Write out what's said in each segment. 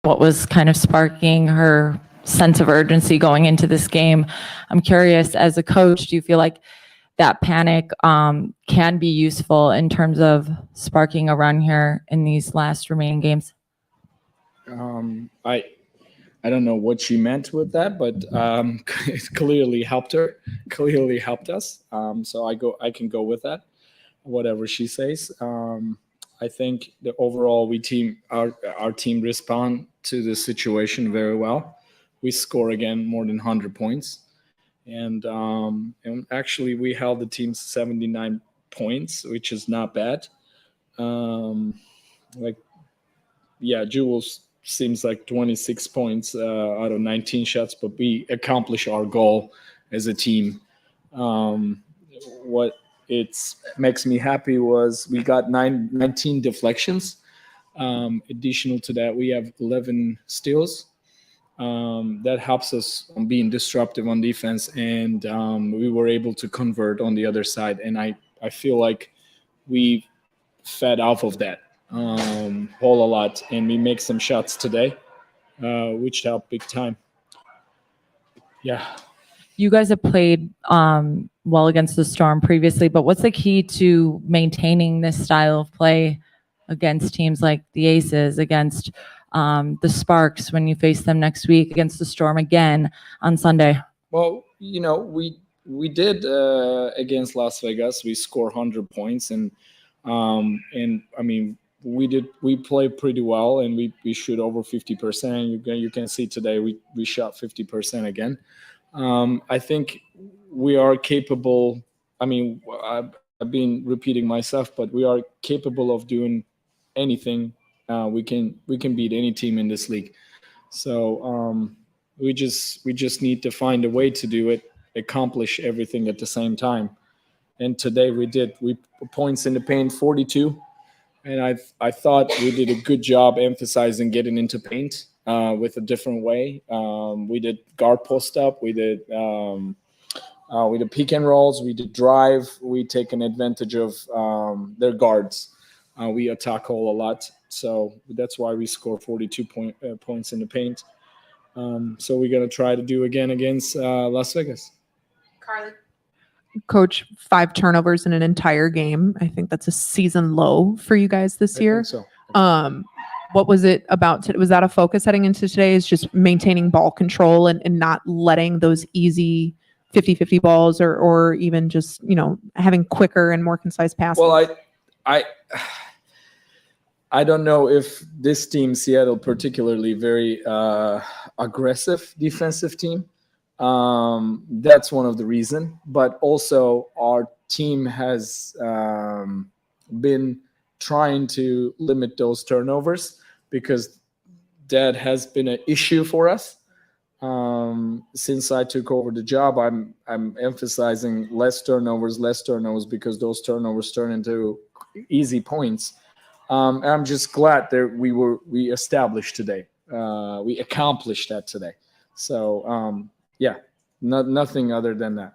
what was kind of sparking her sense of urgency going into this game. I'm curious, as a coach, do you feel like that panic can be useful in terms of sparking a run here in these last remaining games? I don't know what she meant with that, but it clearly helped her, clearly helped us. So I can go with that, whatever she says. I think the overall our team respond to the situation very well. We score again more than 100 points, and actually we held the team 79 points, which is not bad. Jules seems like 26 points out of 19 shots, but we accomplish our goal as a team. What it makes me happy was we got 19 deflections. Additional to that, we have 11 steals. That helps us on being disruptive on defense, and we were able to convert on the other side. And I feel like we fed off of that whole a lot, and we make some shots today, which helped big time. Yeah. You guys have played well against the Storm previously, but what's the key to maintaining this style of play against teams like the Aces, against the Sparks when you face them next week, against the Storm again on Sunday? Well, we did against Las Vegas. We scored 100 points, and I mean, we played pretty well, and we shoot over 50%. You can see today we shot 50% again. I think we are capable. I mean, I've been repeating myself, but we are capable of doing anything. We can beat any team in this league. So we just need to find a way to do it, accomplish everything at the same time. And today we did. We points in the paint 42, and I thought we did a good job emphasizing getting into paint with a different way. We did guard post up. We did pick and rolls. We did drive. We taken advantage of their guards. We attack hole a lot, so that's why we score 42 points in the paint. So we're gonna try to do again against Las Vegas. Carly. Coach, 5 turnovers in an entire game. I think that's a season low for you guys this year. I think so. What was it about? Was that a focus heading into today? Is just maintaining ball control and not letting those easy 50-50 balls or even just, having quicker and more concise passes? Well, I don't know if this team, Seattle, particularly very aggressive defensive team. That's one of the reasons. But also our team has been trying to limit those turnovers because that has been an issue for us. Since I took over the job, I'm emphasizing less turnovers because those turnovers turn into easy points. And I'm just glad that we established today. We accomplished that today. So nothing other than that.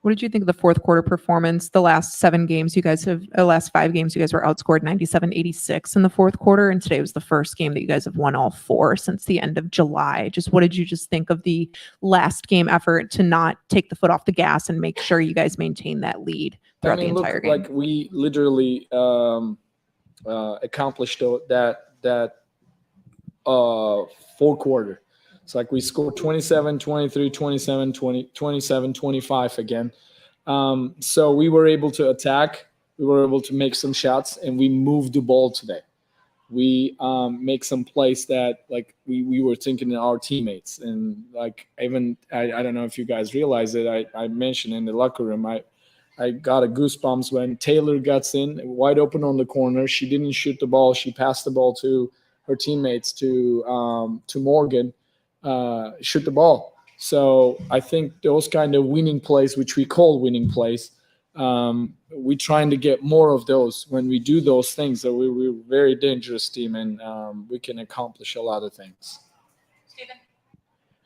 What did you think of the fourth quarter performance? The last 5 games, you guys were outscored 97-86 in the fourth quarter, and today was the first game that you guys have won all 4 since the end of July. What did you just think of the last game effort to not take the foot off the gas and make sure you guys maintain that lead throughout the entire game? Like we literally accomplished that 4 quarter. It's like we scored 27, 23, 27, 20, 27, 25 again. So we were able to attack. We were able to make some shots, and we moved the ball today. We make some plays that we were thinking of our teammates. And even I don't know if you guys realize it. I mentioned in the locker room, I got a goosebumps when Taylor gets in wide open on the corner. She didn't shoot the ball. She passed the ball to her teammates, to Morgan. Shoot the ball. So I think those kind of winning plays, which we call winning plays, we're trying to get more of those. When we do those things, so we're a very dangerous team, and we can accomplish a lot of things. Steven?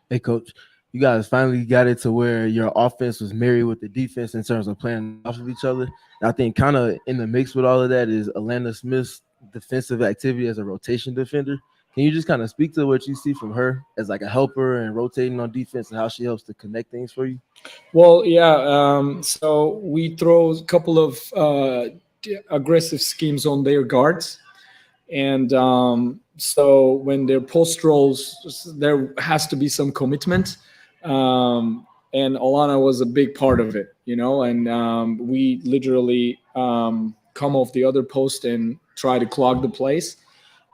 Hey, Coach. You guys finally got it to where your offense was married with the defense in terms of playing off of each other. And I think kind of in the mix with all of that is Alana Smith's defensive activity as a rotation defender. Can you just kind of speak to what you see from her as like a helper and rotating on defense and how she helps to connect things for you? Well, yeah. So we throw a couple of aggressive schemes on their guards, and so when they're post rolls, there has to be some commitment. And Alana was a big part of it, and we literally come off the other post and try to clog the place.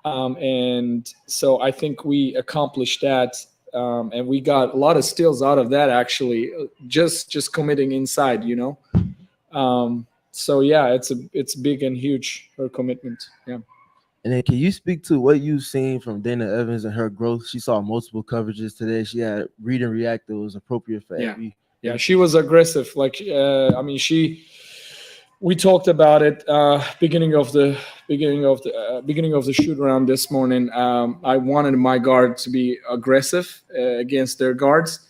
And so I think we accomplished that, and we got a lot of steals out of that actually, just committing inside, So yeah, it's big and huge, her commitment. Yeah. And then can you speak to what you've seen from Dana Evans and her growth? She saw multiple coverages today. She had read and react that was appropriate for every. Yeah, she was aggressive. Like, we talked about it beginning of the shoot around this morning. I wanted my guard to be aggressive against their guards,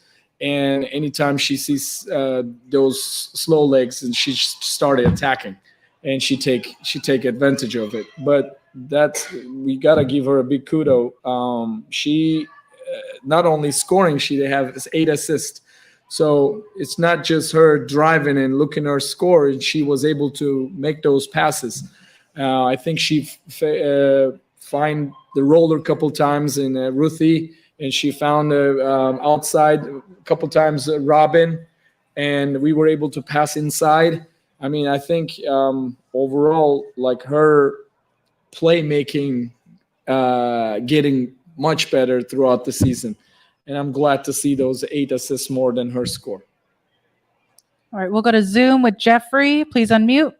and anytime she sees those slow legs, and she started attacking, and she take advantage of it. But we gotta give her a big kudo. She not only scoring, she has 8 assists. So it's not just her driving and looking at her score, and she was able to make those passes. I think she find the roller a couple times in Ruthie, and she found outside a couple times Robin, and we were able to pass inside. I mean, I think overall, like, her playmaking getting much better throughout the season. And I'm glad to see those 8 assists more than her score. All right, we'll go to Zoom with Jeffrey. Please unmute.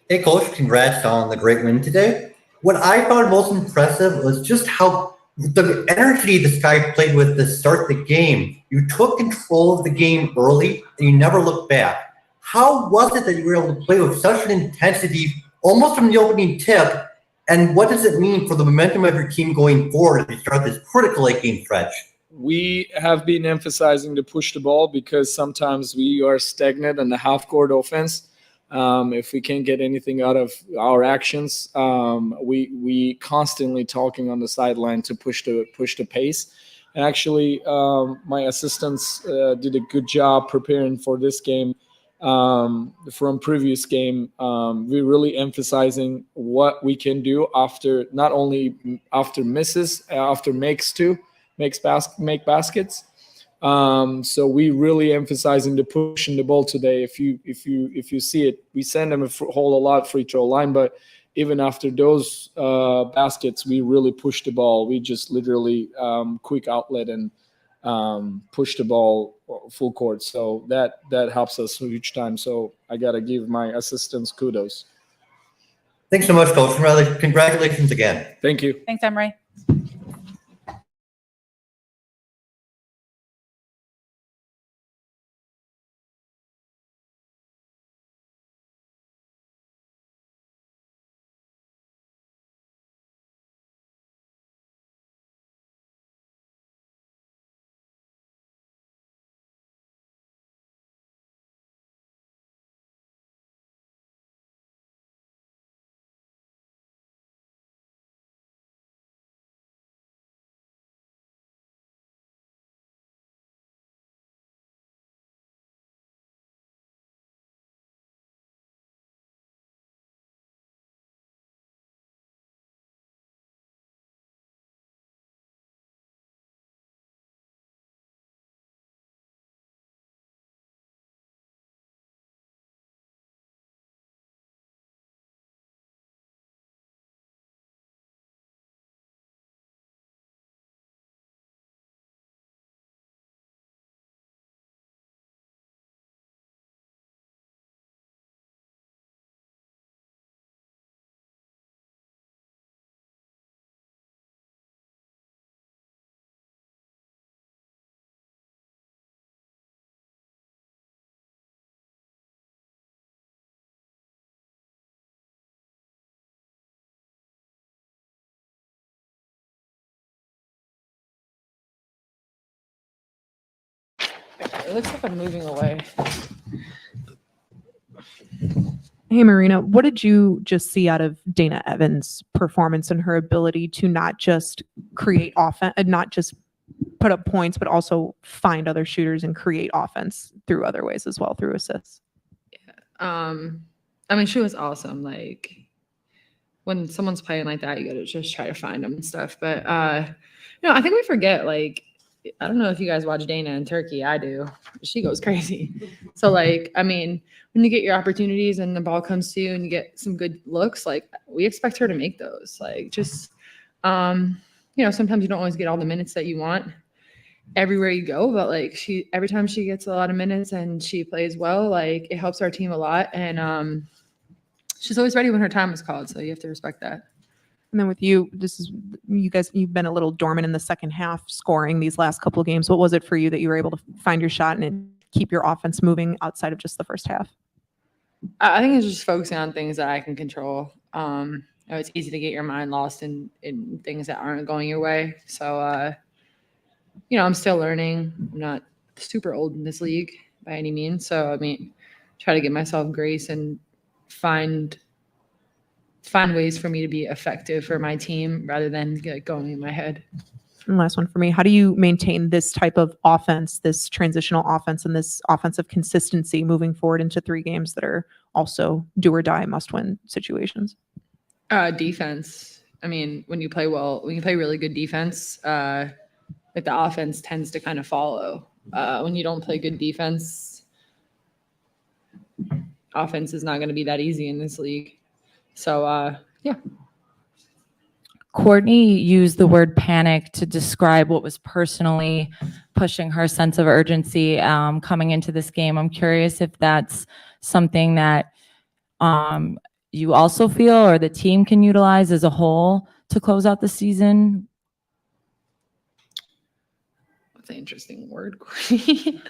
Hey, Coach, congrats on the great win today. What I found most impressive was just how the energy this guy played with to start the game. You took control of the game early, and you never looked back. How was it that you were able to play with such an intensity almost from the opening tip? And what does it mean for the momentum of your team going forward as you start this critical 8-game stretch? We have been emphasizing to push the ball because sometimes we are stagnant in the half-court offense. If we can't get anything out of our actions, we constantly talking on the sideline to push the pace. And actually, my assistants did a good job preparing for this game. From previous game, we're really emphasizing what we can do after, not only after misses, after make baskets. So we really emphasizing the pushing the ball today. If you see it, we send them a whole lot free throw line, but even after those baskets, we really push the ball. We just literally quick outlet and push the ball full court. So that helps us each time. So I got to give my assistants kudos. Thanks so much, Coach. Congratulations again. Thank you. Thanks, Emre. It looks like I'm moving away. Hey, Marina, what did you just see out of Dana Evans' performance and her ability to not just create offense, not just put up points, but also find other shooters and create offense through other ways as well, through assists? I mean, she was awesome. Like when someone's playing like that, you gotta just try to find them and stuff. But I think we forget. Like, I don't know if you guys watch Dana in Turkey. I do. She goes crazy. So like, I mean, when you get your opportunities and the ball comes to you and you get some good looks, like we expect her to make those. Like just, sometimes you don't always get all the minutes that you want everywhere you go, but like every time she gets a lot of minutes and she plays well, like it helps our team a lot. And she's always ready when her time is called. So you have to respect that. And then with you, you've been a little dormant in the second half scoring these last couple of games. What was it for you that you were able to find your shot and keep your offense moving outside of just the first half? I think it's just focusing on things that I can control. It's easy to get your mind lost in things that aren't going your way. So, I'm still learning. I'm not super old in this league by any means. So, I mean, try to give myself grace and find ways for me to be effective for my team rather than going in my head. And last one for me. How do you maintain this type of offense, this transitional offense, and this offensive consistency moving forward into 3 games that are also do or die must-win situations? Defense. I mean, when you play really good defense, like the offense tends to kind of follow. When you don't play good defense, offense is not going to be that easy in this league. So, yeah. Courtney used the word panic to describe what was personally pushing her sense of urgency coming into this game. I'm curious if that's something that you also feel or the team can utilize as a whole to close out the season. That's an interesting word, Courtney.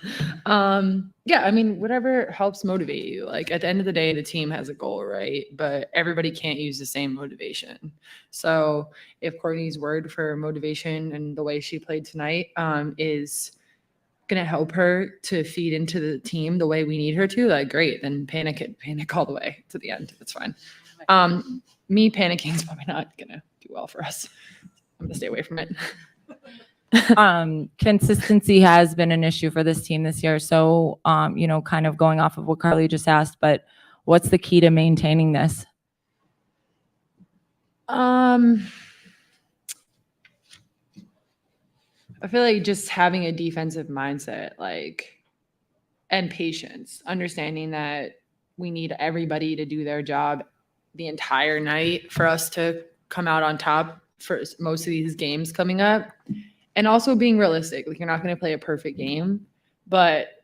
Yeah, I mean, whatever helps motivate you. Like at the end of the day, the team has a goal, right? But everybody can't use the same motivation. So if Courtney's word for motivation and the way she played tonight is going to help her to feed into the team the way we need her to, like great, then panic all the way to the end. That's fine. Me panicking is probably not going to do well for us. I'm going to stay away from it. Consistency has been an issue for this team this year. So, kind of going off of what Carly just asked, but what's the key to maintaining this? I feel like just having a defensive mindset, and patience, understanding that we need everybody to do their job the entire night for us to come out on top for most of these games coming up. And also being realistic. Like you're not going to play a perfect game, but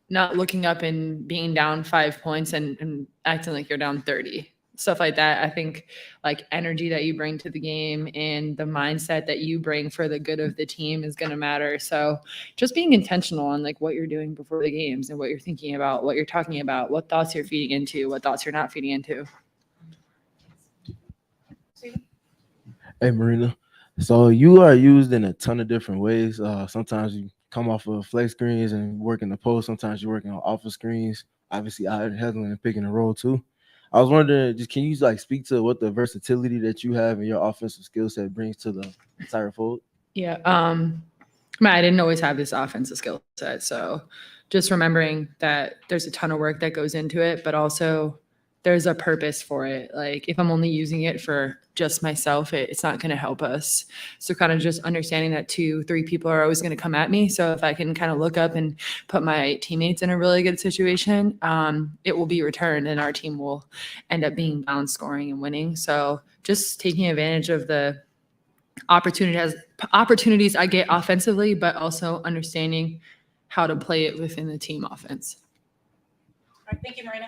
not looking up and being down 5 points and acting like you're down 30. Stuff like that. I think like energy that you bring to the game and the mindset that you bring for the good of the team is going to matter. So just being intentional on like what you're doing before the games and what you're thinking about, what you're talking about, what thoughts you're feeding into, what thoughts you're not feeding into. Hey, Marina. So you are used in a ton of different ways. Sometimes you come off of flex screens and work in the post. Sometimes you're working on office screens. Obviously, out handling and picking a role too. I was wondering, just can you like speak to what the versatility that you have and your offensive skill set brings to the entire fold? Yeah. I didn't always have this offensive skill set. So just remembering that there's a ton of work that goes into it, but also there's a purpose for it. Like if I'm only using it for just myself, it's not going to help us. So kind of just understanding that 2-3 people are always going to come at me. So if I can kind of look up and put my teammates in a really good situation, it will be returned and our team will end up being balanced scoring and winning. So just taking advantage of the opportunities I get offensively, but also understanding how to play it within the team offense. All right, thank you, Marina.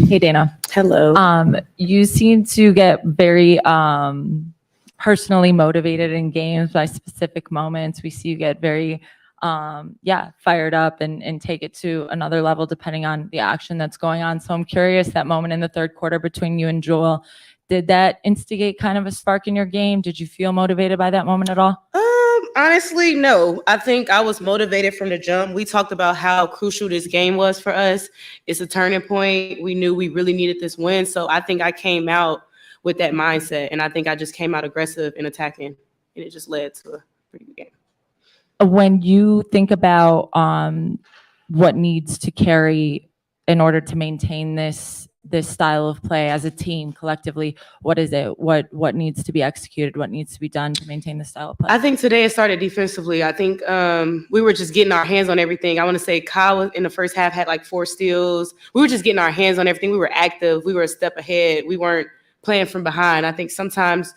Hey, Dana. Hello. You seem to get very personally motivated in games by specific moments. We see you get very, fired up and take it to another level depending on the action that's going on. So I'm curious, that moment in the third quarter between you and Joel, did that instigate kind of a spark in your game? Did you feel motivated by that moment at all? Honestly, no. I think I was motivated from the jump. We talked about how crucial this game was for us. It's a turning point. We knew we really needed this win. So I think I came out with that mindset, and I think I just came out aggressive and attacking, and it just led to a pretty good game. When you think about what needs to carry in order to maintain this style of play as a team collectively, what is it? What needs to be executed? What needs to be done to maintain the style of play? I think today it started defensively. I think we were just getting our hands on everything. I want to say Kyle in the first half had like 4 steals. We were just getting our hands on everything. We were active. We were a step ahead. We weren't playing from behind. I think sometimes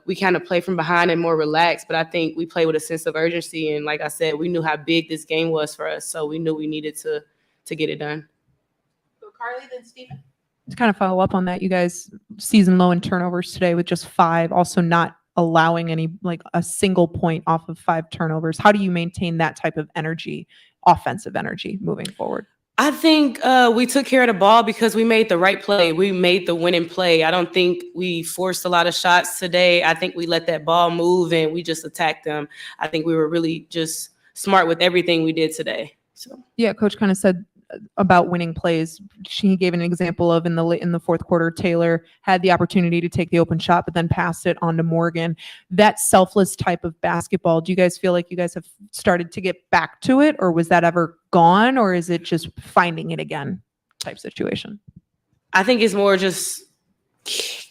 we kind of play from behind and more relaxed, but I think we play with a sense of urgency. And like I said, we knew how big this game was for us, so we knew we needed to get it done. So Carly, then Stephen. To kind of follow up on that, you guys season low in turnovers today with just 5, also not allowing any, like a single point off of 5 turnovers. How do you maintain that type of energy, offensive energy moving forward? I think we took care of the ball because we made the right play. We made the winning play. I don't think we forced a lot of shots today. I think we let that ball move and we just attacked them. I think we were really just smart with everything we did today. So Yeah, coach kind of said about winning plays. She gave an example of in the fourth quarter, Taylor had the opportunity to take the open shot, but then passed it on to Morgan. That selfless type of basketball, do you guys feel like you guys have started to get back to it, or was that ever gone, or is it just finding it again type situation? I think it's more just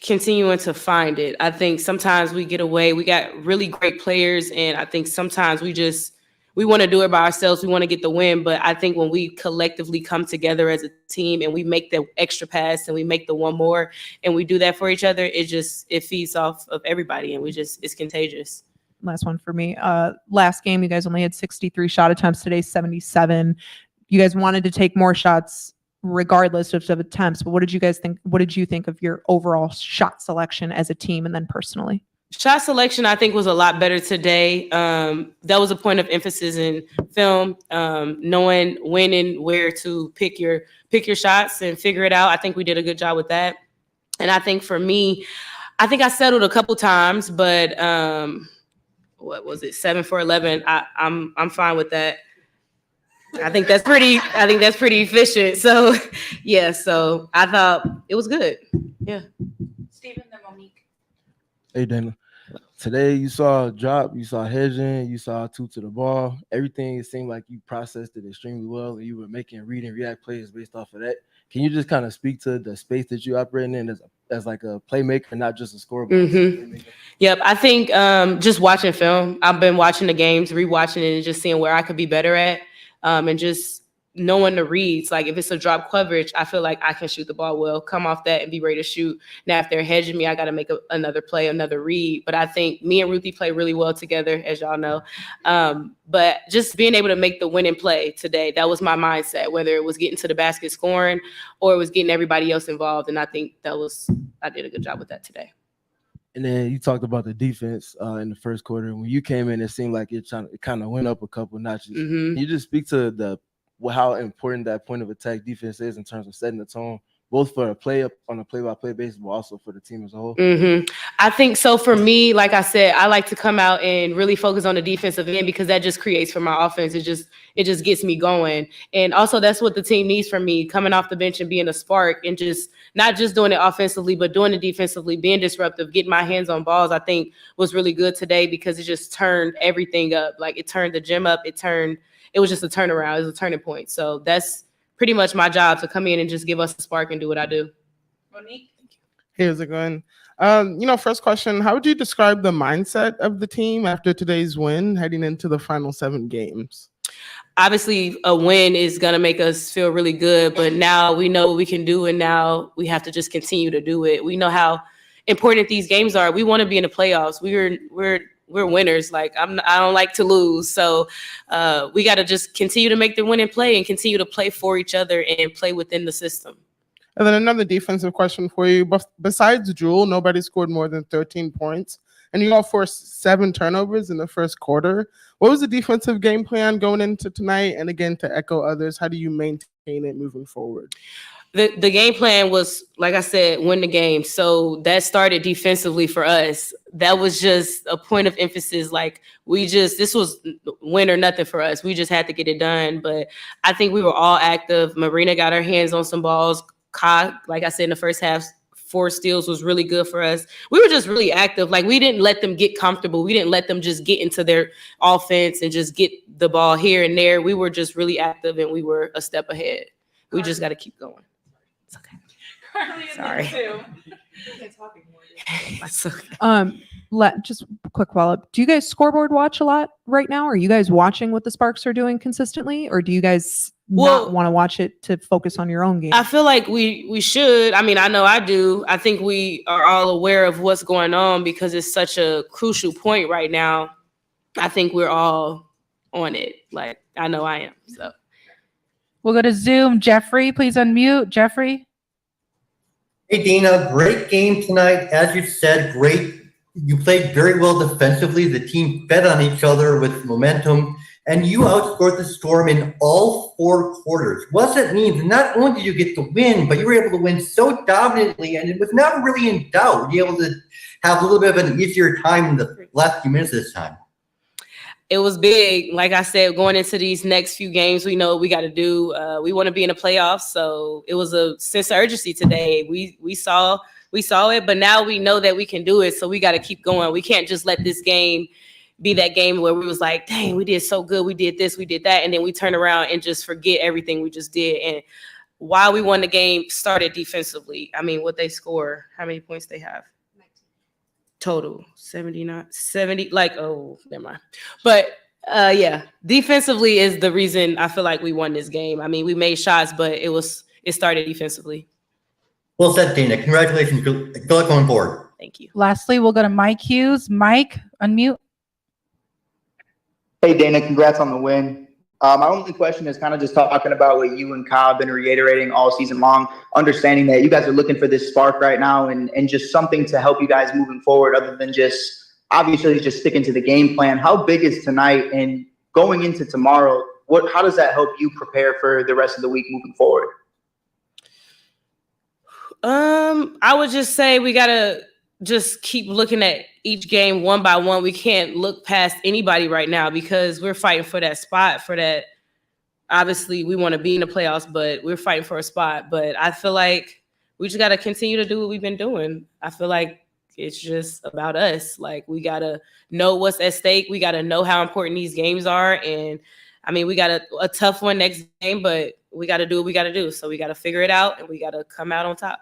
continuing to find it. I think sometimes we get away. We got really great players, and I think sometimes we want to do it by ourselves. We want to get the win. But I think when we collectively come together as a team and we make the extra pass and we make the one more and we do that for each other, it feeds off of everybody, and it's contagious. Last one for me. Last game, you guys only had 63 shot attempts. Today, 77. You guys wanted to take more shots regardless of attempts. But what did you guys think? What did you think of your overall shot selection as a team and then personally? Shot selection, I think, was a lot better today. That was a point of emphasis in film, knowing when and where to pick your shots and figure it out. I think we did a good job with that. And I think for me, I think I settled a couple times, but what was it, 7 for 11? I'm fine with that. I think that's pretty efficient. So yeah, so I thought it was good. Yeah. Stephen, then Monique. Hey, Dana. Today you saw a drop, you saw hedging, you saw a 2 to the ball. Everything, it seemed like you processed it extremely well, and you were making read and react plays based off of that. Can you just kind of speak to the space that you operating in as like a playmaker, not just a scorer? Mm-hmm. Yep, I think just watching film. I've been watching the games, rewatching it, and just seeing where I could be better at, and just knowing the reads. Like if it's a drop coverage, I feel like I can shoot the ball well, come off that and be ready to shoot. Now, if they're hedging me, I got to make another play, another read. But I think me and Ruthie play really well together, as y'all know. But just being able to make the winning play today, that was my mindset, whether it was getting to the basket scoring or it was getting everybody else involved. And I think I did a good job with that today. And then you talked about the defense in the first quarter. When you came in, it seemed like it kind of went up a couple notches. Mm-hmm. Can you just speak to how important that point of attack defense is in terms of setting the tone, both for a play up on a play-by-play basis, but also for the team as a whole? Mm-hmm. I think so. For me, like I said, I like to come out and really focus on the defensive end because that just creates for my offense. It just gets me going. And also that's what the team needs from me, coming off the bench and being a spark and just not just doing it offensively, but doing it defensively, being disruptive, getting my hands on balls, I think was really good today because it just turned everything up. Like it turned the gym up. It was just a turnaround. It was a turning point. So that's pretty much my job, to come in and just give us a spark and do what I do. Monique. Hey, how's it going? First question, how would you describe the mindset of the team after today's win heading into the final 7 games? Obviously, a win is going to make us feel really good, but now we know what we can do, and now we have to just continue to do it. We know how important these games are. We want to be in the playoffs. We're we're winners. Like I don't like to lose. So we got to just continue to make the winning play and continue to play for each other and play within the system. And then another defensive question for you. Besides Jewel, nobody scored more than 13 points. And you all forced 7 turnovers in the first quarter. What was the defensive game plan going into tonight? And again, to echo others, how do you maintain it moving forward? The game plan was, like I said, win the game. So that started defensively for us. That was just a point of emphasis. Like this was win or nothing for us. We just had to get it done. But I think we were all active. Marina got her hands on some balls. Like I said, in the first half, 4 steals was really good for us. We were just really active. Like we didn't let them get comfortable. We didn't let them just get into their offense and just get the ball here and there. We were just really active and we were a step ahead. We just got to keep going. It's okay. Sorry. It's okay. Just a quick follow-up. Do you guys scoreboard watch a lot right now? Are you guys watching what the Sparks are doing consistently, or do you guys not want to watch it to focus on your own game? I feel like we should. I mean, I know I do. I think we are all aware of what's going on because it's such a crucial point right now. I think we're all on it. Like, I know I am. So We'll go to Zoom. Jeffrey, please unmute. Jeffrey. Hey, Dana, great game tonight. As you said, great. You played very well defensively. The team fed on each other with momentum, and you outscored the Storm in all 4 quarters. What does that mean? Not only did you get the win, but you were able to win so dominantly, and it was never really in doubt. You were able to have a little bit of an easier time in the last few minutes this time. it was big. Like I said, going into these next few games, we know what we got to do. We want to be in the playoffs, so it was a sense of urgency today. We saw it, but now we know that we can do it, so we got to keep going. We can't just let this game be that game where we was like, dang, we did so good, we did this, we did that, and then we turn around and just forget everything we just did. And while we won the game, started defensively. I mean, what they score, how many points they have? Total 79, 70, like, oh, never mind. But yeah, defensively is the reason I feel like we won this game. I mean, we made shots, but it started defensively. Well said, Dana. Congratulations. Good luck going forward. Thank you. Lastly, we'll go to Mike Hughes. Mike, unmute. Hey, Dana, congrats on the win. My only question is kind of just talking about what you and Kyle have been reiterating all season long, understanding that you guys are looking for this spark right now and just something to help you guys moving forward other than just obviously just sticking to the game plan. How big is tonight and going into tomorrow? How does that help you prepare for the rest of the week moving forward? I would just say we got to just keep looking at each game one by one. We can't look past anybody right now because we're fighting for that spot, for that. Obviously, we want to be in the playoffs, but we're fighting for a spot. But I feel like we just got to continue to do what we've been doing. I feel like it's just about us. Like, we got to know what's at stake. We got to know how important these games are. And, I mean, we got a tough one next game, but we got to do what we got to do. So we got to figure it out, and we got to come out on top.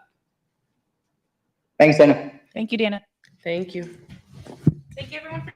Thanks, Dana. Thank you, Dana. Thank you. Thank you, everyone, for